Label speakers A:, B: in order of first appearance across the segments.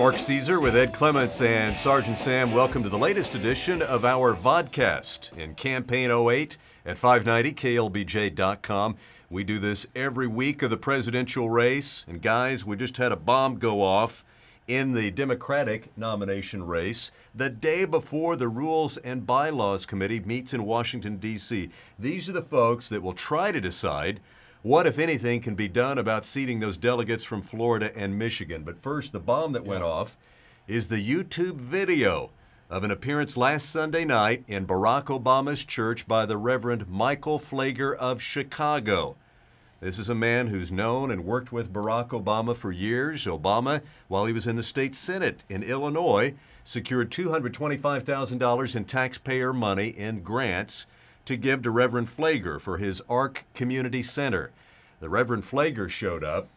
A: Mark Caesar with Ed Clements and Sergeant Sam. Welcome to the latest edition of our vodcast in Campaign 08 at 590 klbj.com. We do this every week of the presidential race. And guys, we just had a bomb go off in the Democratic nomination race the day before the Rules and Bylaws Committee meets in Washington, D.C. These are the folks that will try to decide what, if anything, can be done about seating those delegates from Florida and Michigan. But first, the bomb that went off is the YouTube video of an appearance last Sunday night in Barack Obama's church by the Reverend Michael Flager of Chicago. This is a man who's known and worked with Barack Obama for years. Obama, while he was in the state Senate in Illinois, secured $225,000 in taxpayer money in grants to give to Reverend Flager for his ARC Community Center. The Reverend Flager showed up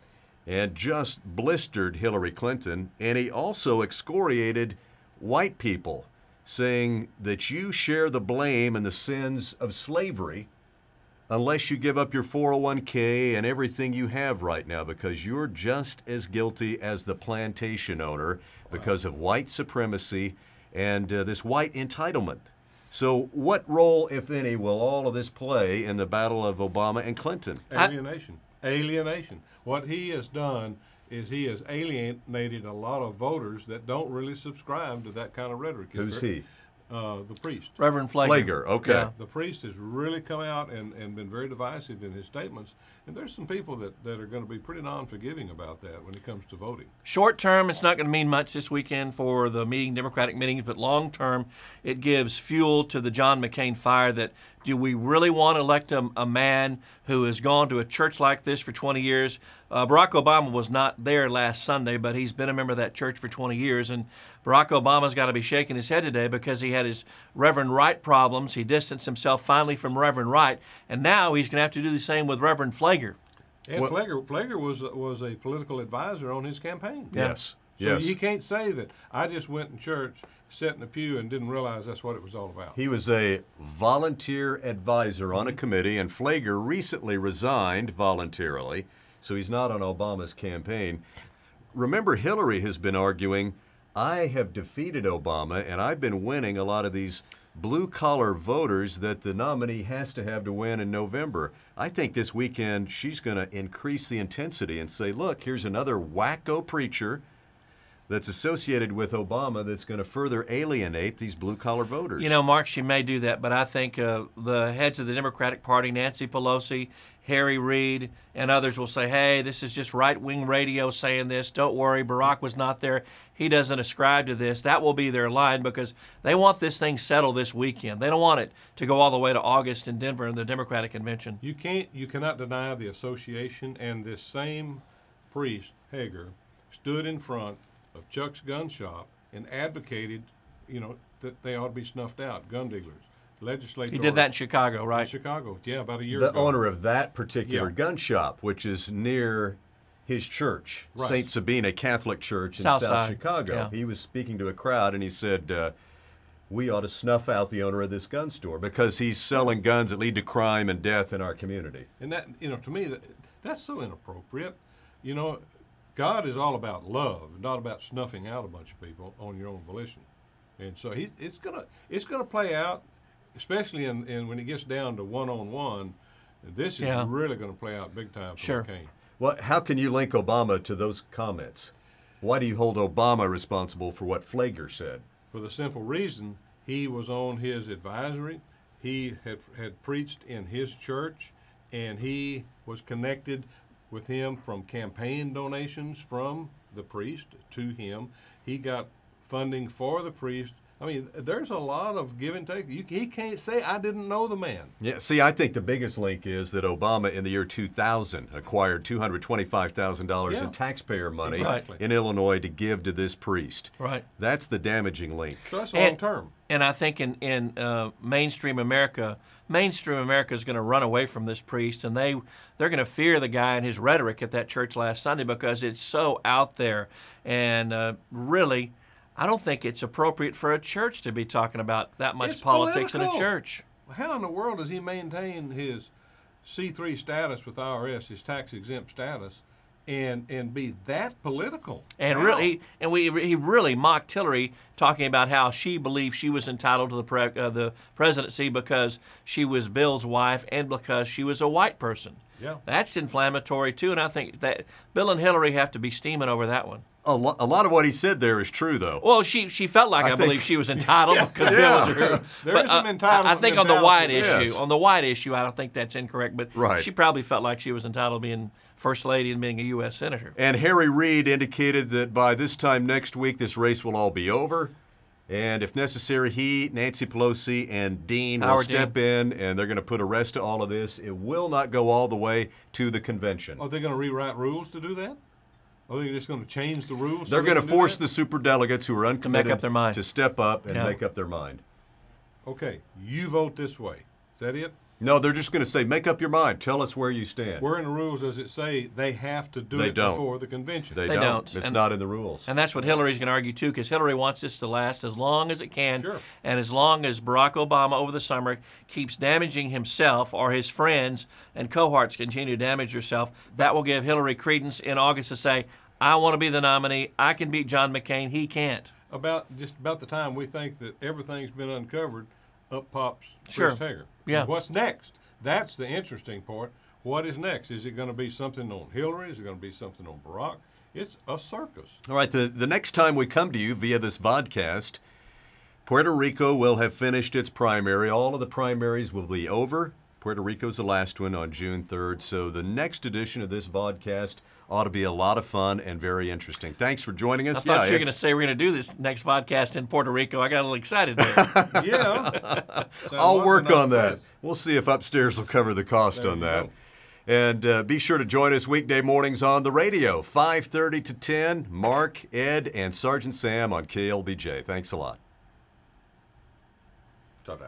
A: and just blistered Hillary Clinton, and he also excoriated white people, saying that you share the blame and the sins of slavery unless you give up your 401k and everything you have right now, because you're just as guilty as the plantation owner because of white supremacy and this white entitlement. So what role, if any, will all of this play in the battle of Obama and Clinton?
B: Alienation. Alienation. What he has done is he has alienated a lot of voters that don't really subscribe to that kind of rhetoric.
A: Who's he?
B: The priest.
C: Reverend Flager.
A: Flager, okay.
C: Yeah.
B: The priest has really come out and been very divisive in his statements. And there's some people that are going to be pretty non-forgiving about that when it comes to voting.
C: Short term, it's not going to mean much this weekend for the Democratic meetings, but long term, it gives fuel to the John McCain fire that do we really want to elect a man who has gone to a church like this for 20 years? Barack Obama was not there last Sunday, but he's been a member of that church for 20 years. And Barack Obama's got to be shaking his head today because he had his Reverend Wright problems. He distanced himself finally from Reverend Wright, and now he's going to have to do the same with Reverend Flager.
B: And Flager was a political advisor on his campaign.
A: Yes.
B: So you can't say that I just went in church, sat in the pew, and didn't realize that's what it was all about.
A: He was a volunteer advisor on a committee, and Flager recently resigned voluntarily, so he's not on Obama's campaign. Remember, Hillary has been arguing, I have defeated Obama, and I've been winning a lot of these blue-collar voters that the nominee has to have to win in November. I think this weekend she's going to increase the intensity and say, look, here's another wacko preacher that's associated with Obama that's going to further alienate these blue-collar voters.
C: You know, Mark, she may do that, but I think the heads of the Democratic Party, Nancy Pelosi, Harry Reid, and others will say, hey, this is just right-wing radio saying this. Don't worry, Barack was not there. He doesn't ascribe to this. That will be their line because they want this thing settled this weekend. They don't want it to go all the way to August in Denver in the Democratic Convention.
B: You cannot deny the association, and this same priest, Hager, stood in front of Chuck's gun shop and advocated, that they ought to be snuffed out, gun dealers. Legislature.
C: He did that in Chicago, right?
B: In Chicago, yeah, about a year
A: ago.
B: ago.
A: The owner of that particular gun shop, which is near his church,
B: right.
A: St. Sabina Catholic Church in South Chicago. Yeah. He was speaking to a crowd and he said, we ought to snuff out the owner of this gun store because he's selling guns that lead to crime and death in our community.
B: And that, to me, that's so inappropriate. God is all about love, not about snuffing out a bunch of people on your own volition. And so it's gonna play out, especially in when it gets down to one-on-one. This is really going to play out big time for McCain.
A: Well, how can you link Obama to those comments? Why do you hold Obama responsible for what Flager said?
B: For the simple reason he was on his advisory. He had preached in his church, and he was connected with him from campaign donations from the priest to him. He got funding for the priest. I mean, there's a lot of give and take. He can't say, I didn't know the man.
A: Yeah, see, I think the biggest link is that Obama in the year 2000 acquired $225,000 in taxpayer money in Illinois to give to this priest.
C: Right.
A: That's the damaging link.
B: So that's long term.
C: And I think in mainstream America is going to run away from this priest, and they're going to fear the guy and his rhetoric at that church last Sunday because it's so out there. And really, I don't think it's appropriate for a church to be talking about that much politics in a church.
B: How in the world does he maintain his C3 status with IRS, his tax-exempt status, and be that political.
C: And
B: Wow.
C: he really mocked Hillary, talking about how she believed she was entitled to the presidency because she was Bill's wife and because she was a white person.
B: Yeah.
C: That's inflammatory too, and I think that Bill and Hillary have to be steaming over that one.
A: A lot of what he said there is true, though.
C: Well, she felt like I believe she was entitled because Bill was her.
B: There is some entitlement
C: I think on the white
B: mentality.
C: issue, I don't think that's incorrect. But
A: Right.
C: she probably felt like she was entitled to being First Lady and being a U.S. Senator.
A: And Harry Reid indicated that by this time next week, this race will all be over. And if necessary, he, Nancy Pelosi, and Dean will
C: Howard
A: step in, and they're going to put a rest to all of this. It will not go all the way to the convention.
B: Are they going to rewrite rules to do that? Are they just going to change the rules?
A: They're going to force the superdelegates who are uncommitted
C: up their mind.
A: to step up and
C: Yeah.
A: make up their mind.
B: Okay, you vote this way. Is that it?
A: No, they're just going to say, make up your mind. Tell us where you stand.
B: Where in the rules does it say they have to do
A: They
B: it
A: don't.
B: before the convention?
A: They
C: They
A: don't.
C: don't.
A: It's
C: And-
A: not in the rules.
C: And that's what Hillary's going to argue, too, because Hillary wants this to last as long as it can.
B: Sure.
C: And as long as Barack Obama over the summer keeps damaging himself or his friends and cohorts continue to damage herself, that will give Hillary credence in August to say, I want to be the nominee. I can beat John McCain. He can't.
B: About the time we think that everything's been uncovered, up pops
C: Sure.
B: Chris Hager.
C: Yeah.
B: What's next? That's the interesting part. What is next? Is it going to be something on Hillary? Is it going to be something on Barack? It's a circus.
A: All right, the next time we come to you via this vodcast, Puerto Rico will have finished its primary. All of the primaries will be over. Puerto Rico's the last one on June 3rd. So the next edition of this vodcast ought to be a lot of fun and very interesting. Thanks for joining us.
C: I thought you were going to say we're going to do this next podcast in Puerto Rico. I got a little excited there.
B: Yeah.
A: I'll work on that. We'll see if upstairs will cover the cost
B: There
A: on
B: you
A: that.
B: go.
A: And be sure to join us weekday mornings on the radio, 5:30 to 10. Mark, Ed, and Sergeant Sam on KLBJ. Thanks a lot.
B: Ta-da.